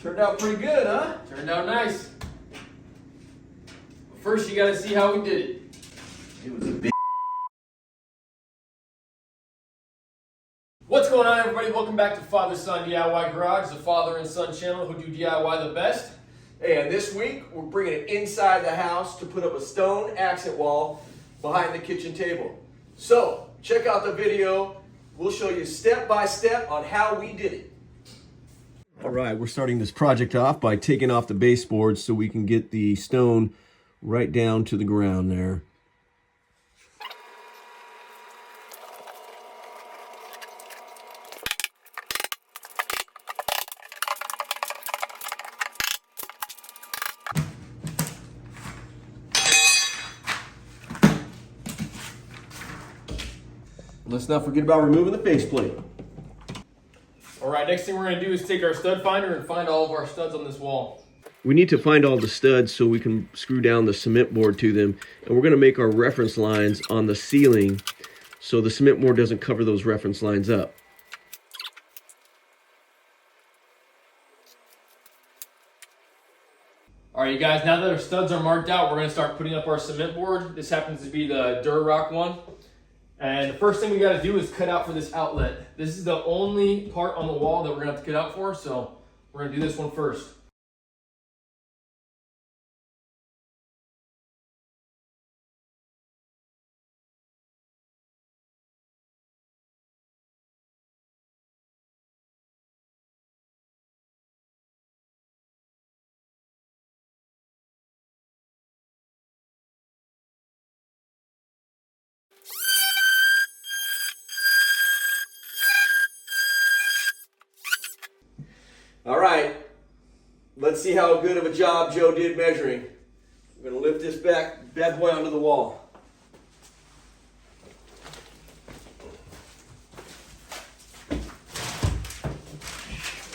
Turned out pretty good, huh? Turned out nice. First, you gotta see how we did it. It was a big. What's going on, everybody? Welcome back to Father-Son DIY Garage, the father and son channel who do DIY the best. Hey, and this week we're bringing it inside the house to put up a stone accent wall behind the kitchen table. So check out the video. We'll show you step by step on how we did it. All right, we're starting this project off by taking off the baseboards so we can get the stone right down to the ground there. Let's not forget about removing the faceplate. All right, next thing we're gonna do is take our stud finder and find all of our studs on this wall. We need to find all the studs so we can screw down the cement board to them. And we're gonna make our reference lines on the ceiling so the cement board doesn't cover those reference lines up. All right, you guys, now that our studs are marked out, we're gonna start putting up our cement board. This happens to be the Durarock one. And the first thing we gotta do is cut out for this outlet. This is the only part on the wall that we're gonna have to cut out for, so we're gonna do this one first. All right, let's see how good of a job Joe did measuring. We're gonna lift this bad boy onto the wall.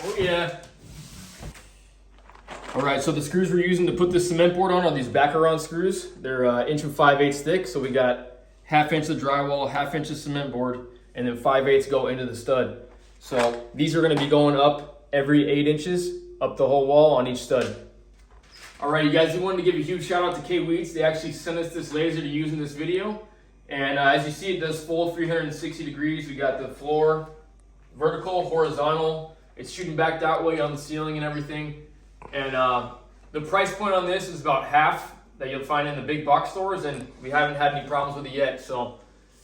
Oh yeah. All right, so the screws we're using to put this cement board on are these back-around screws. They're 1 5/8 thick, so we got 1/2 inch of drywall, 1/2 inch of cement board, and then 5/8 go into the stud. So these are gonna be going up every 8 inches up the whole wall on each stud. All right, you guys, we wanted to give a huge shout out to K-Weeds. They actually sent us this laser to use in this video. And as you see, it does full 360 degrees. We got the floor vertical, horizontal. It's shooting back that way on the ceiling and everything. And the price point on this is about half that you'll find in the big box stores, and we haven't had any problems with it yet. So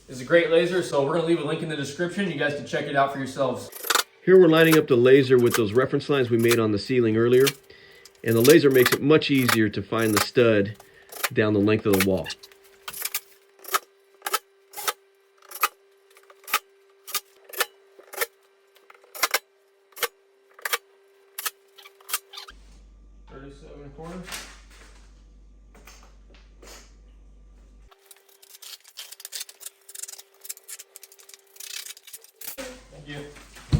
it's a great laser, so we're gonna leave a link in the description. You guys can check it out for yourselves. Here we're lining up the laser with those reference lines we made on the ceiling earlier. And the laser makes it much easier to find the stud down the length of the wall. Thank you.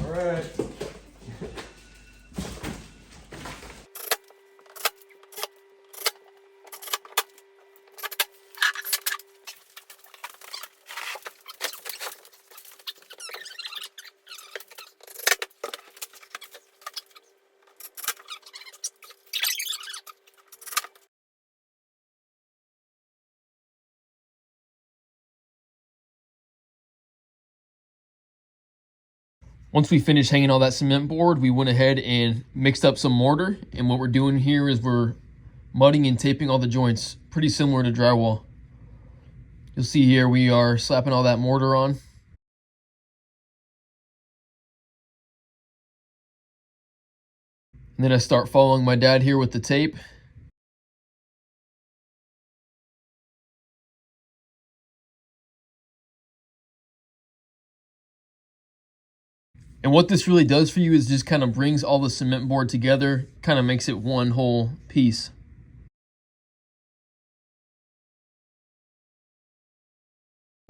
All right. Once we finished hanging all that cement board, we went ahead and mixed up some mortar. And what we're doing here is we're mudding and taping all the joints, pretty similar to drywall. You'll see here we are slapping all that mortar on. And then I start following my dad here with the tape. And what this really does for you is just kind of brings all the cement board together, kind of makes it one whole piece.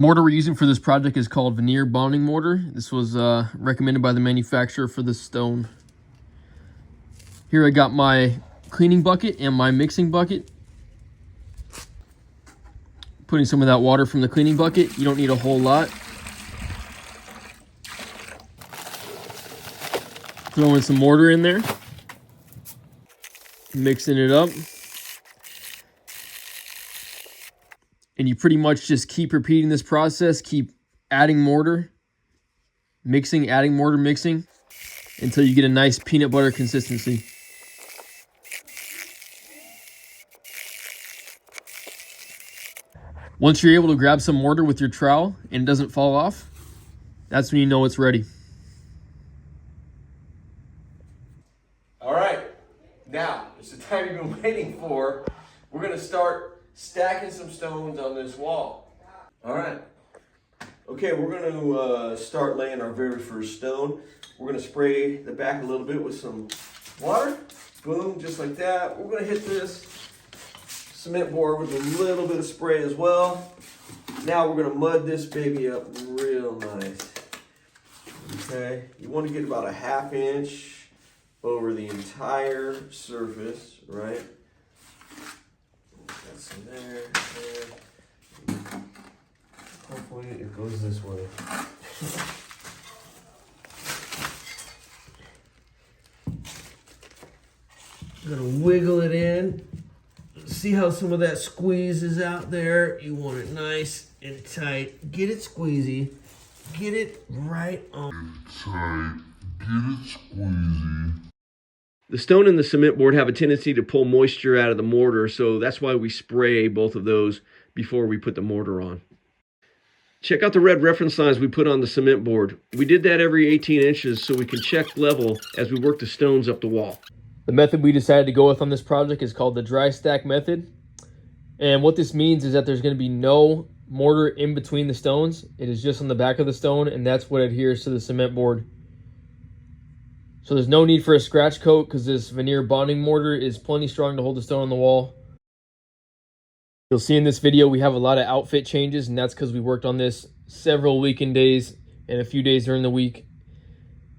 Mortar we're using for this project is called veneer bonding mortar. This was recommended by the manufacturer for this stone. Here I got my cleaning bucket and my mixing bucket. Putting some of that water from the cleaning bucket. You don't need a whole lot. Throw in some mortar in there. Mixing it up. And you pretty much just keep repeating this process, keep adding mortar, mixing, adding mortar, mixing, until you get a nice peanut butter consistency. Once you're able to grab some mortar with your trowel and it doesn't fall off, that's when you know it's ready. All right, now it's the time you've been waiting for. We're gonna start stacking some stones on this wall. All right. Okay, we're gonna start laying our very first stone. We're gonna spray the back a little bit with some water. Boom, just like that. We're gonna hit this cement board with a little bit of spray as well. Now we're gonna mud this baby up real nice. Okay, you want to get about a 1/2 inch over the entire surface, right? Got some there. Hopefully it goes this way. I'm gonna wiggle it in. See how some of that squeeze is out there? You want it nice and tight. Get it squeezy. Get it right on. Tight. Get it squeezy. The stone and the cement board have a tendency to pull moisture out of the mortar, so that's why we spray both of those before we put the mortar on. Check out the red reference lines we put on the cement board. We did that every 18 inches so we can check level as we work the stones up the wall. The method we decided to go with on this project is called the dry stack method. And what this means is that there's going to be no mortar in between the stones. It is just on the back of the stone, and that's what adheres to the cement board. So there's no need for a scratch coat because this veneer bonding mortar is plenty strong to hold the stone on the wall. You'll see in this video we have a lot of outfit changes, and that's because we worked on this several weekend days and a few days during the week.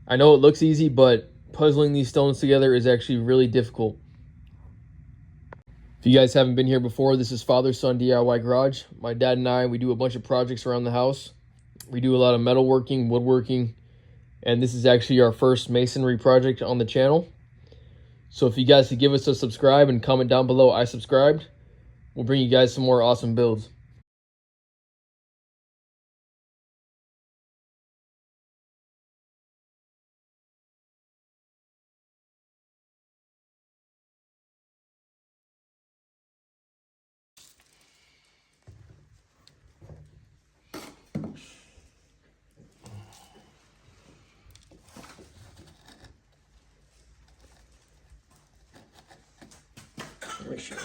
I know it looks easy, but puzzling these stones together is actually really difficult. If you guys haven't been here before, this is Father Son DIY Garage. My dad and I, we do a bunch of projects around the house. We do a lot of metalworking, woodworking, and this is actually our first masonry project on the channel. So if you guys could give us a subscribe and comment down below, I subscribed, we'll bring you guys some more awesome builds. Make sure.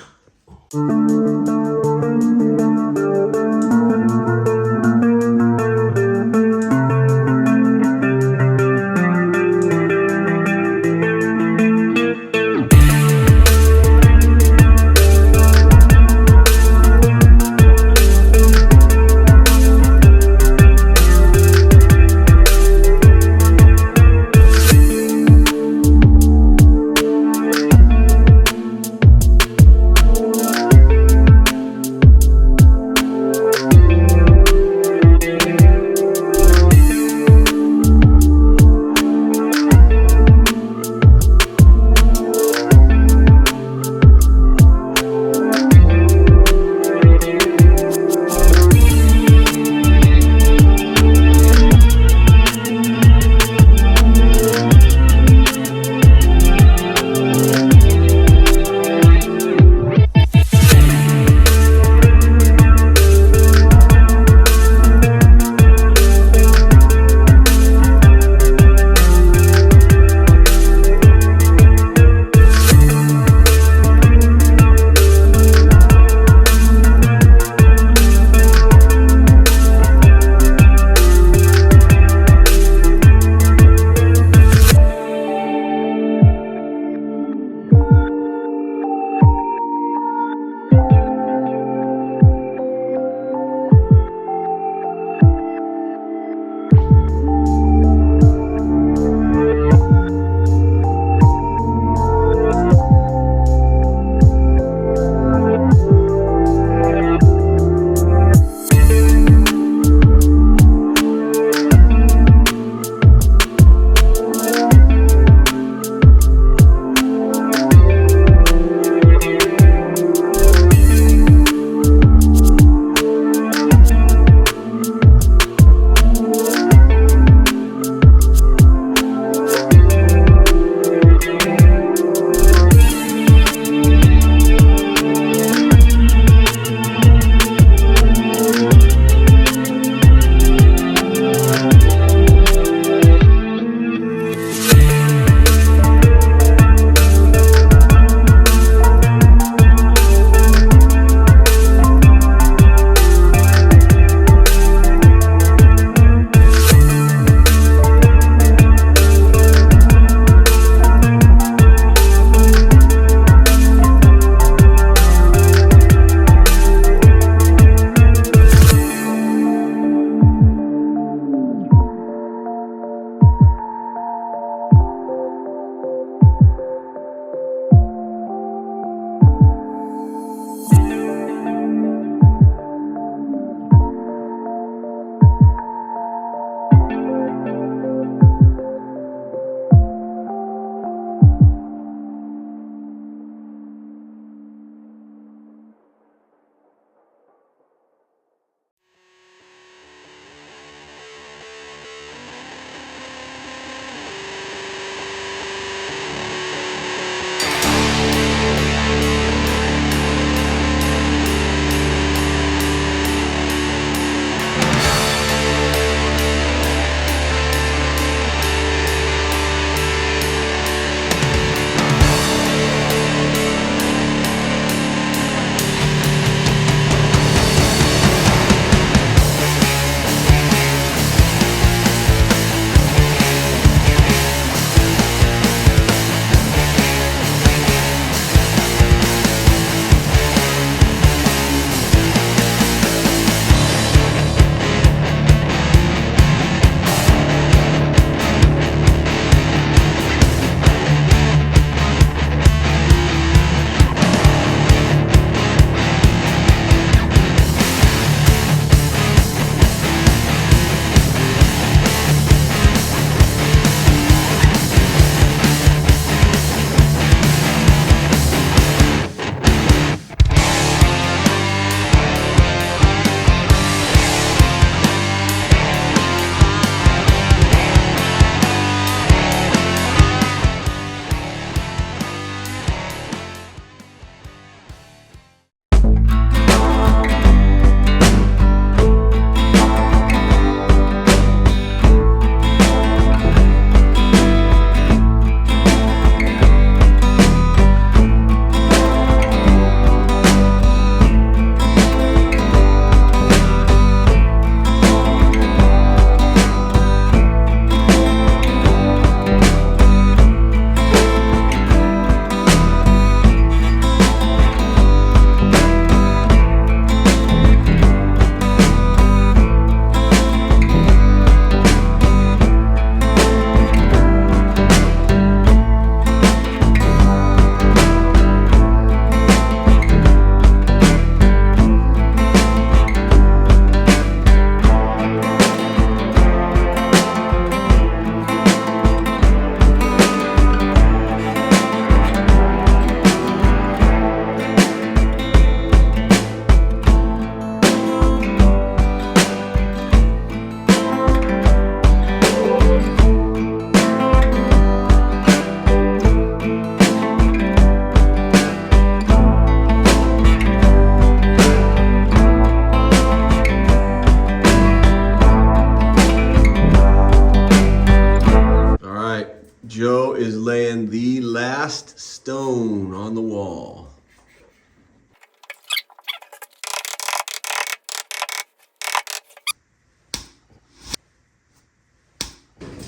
last stone on the wall.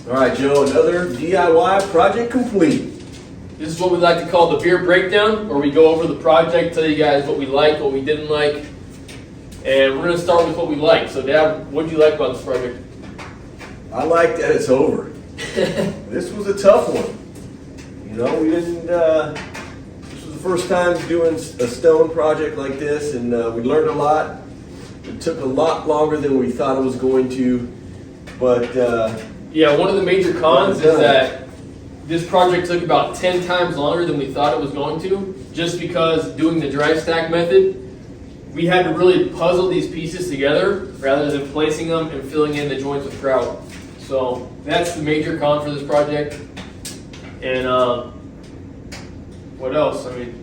All right, Joe, another DIY project complete. This is what we like to call the beer breakdown, where we go over the project, tell you guys what we liked, what we didn't like, and we're going to start with what we liked. So, Dad, what did you like about this project? I like that it's over. This was a tough one. You know, we didn't, this was the first time doing a stone project like this, and we learned a lot. It took a lot longer than we thought it was going to, but yeah, one of the major cons is that this project took about 10 times longer than we thought it was going to, just because doing the dry stack method, we had to really puzzle these pieces together rather than placing them and filling in the joints with grout. So that's the major con for this project. And what else? I mean,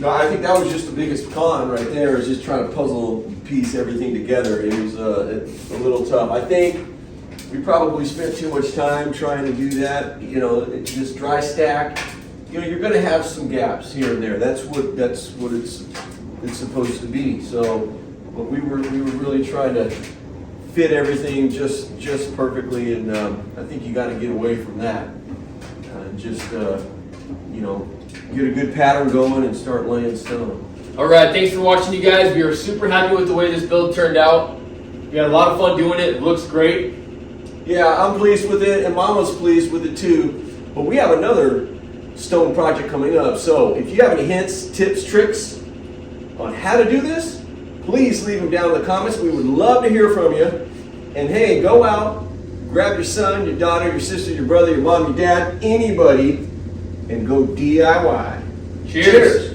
no, I think that was just the biggest con right there, is just trying to piece everything together. It was a little tough. I think we probably spent too much time trying to do that. You know, this dry stack, you know, you're going to have some gaps here and there. That's what it's supposed to be. So, but we were really trying to fit everything just perfectly, and I think you got to get away from that. You know, get a good pattern going and start laying stone. all right, thanks for watching, you guys. We are super happy with the way this build turned out. We had a lot of fun doing it. It looks great. Yeah, I'm pleased with it, and Mama's pleased with it too. But we have another stone project coming up. So if you have any hints, tips, tricks on how to do this, please leave them down in the comments. We would love to hear from you. And hey, go out, grab your son, your daughter, your sister, your brother, your mom, your dad, anybody, and go DIY. Cheers.